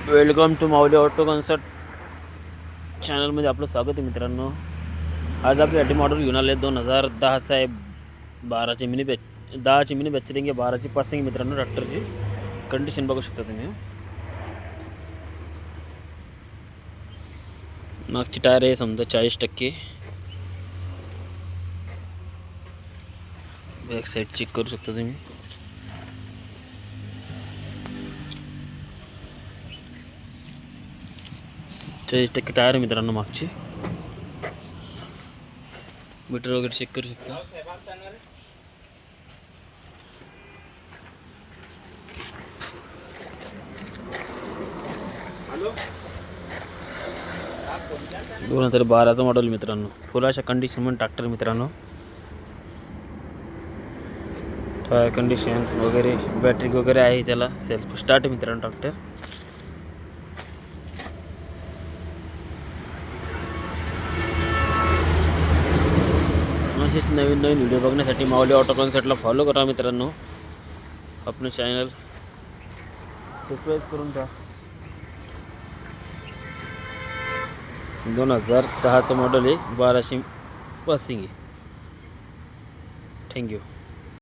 Welcome to Mauli auto concert चॅनलमध्ये आपलं स्वागत आहे मित्रांनो. आज आपल्यासाठी मॉडेल घेऊन आले 2010चा आहे. 12ची मिनी बॅच, 10ची मिनी बॅच देंगे, 12ची पासिंग मित्रांनो. ट्रॅक्टरची कंडिशन बघू शकता तुम्ही. मागची टायर आहे समजा 40%. बॅक साईड चेक करू शकता तुम्ही. टक्के टायर मित्रांनो मागची. मीटर वगैरे चेक करू शकता. हॅलो 2012चा मॉडेल मित्रांनो. फुल अशा कंडिशन मध्ये ट्रॅक्टर मित्रांनो. टायर कंडिशन वगैरे, बॅटरी वगैरे आहे त्याला. सेल्फ स्टार्ट मित्रांनो ट्रॅक्टर. असेच नवीन व्हिडिओ बघण्यासाठी माऊली ऑटो कॉन्सर्टला फॉलो करा मित्रांनो. आपलं चॅनल सबस्क्राईब करून ठेवा. 2010चं मॉडेल आहे, 1200 पासिंग आहे. थँक्यू.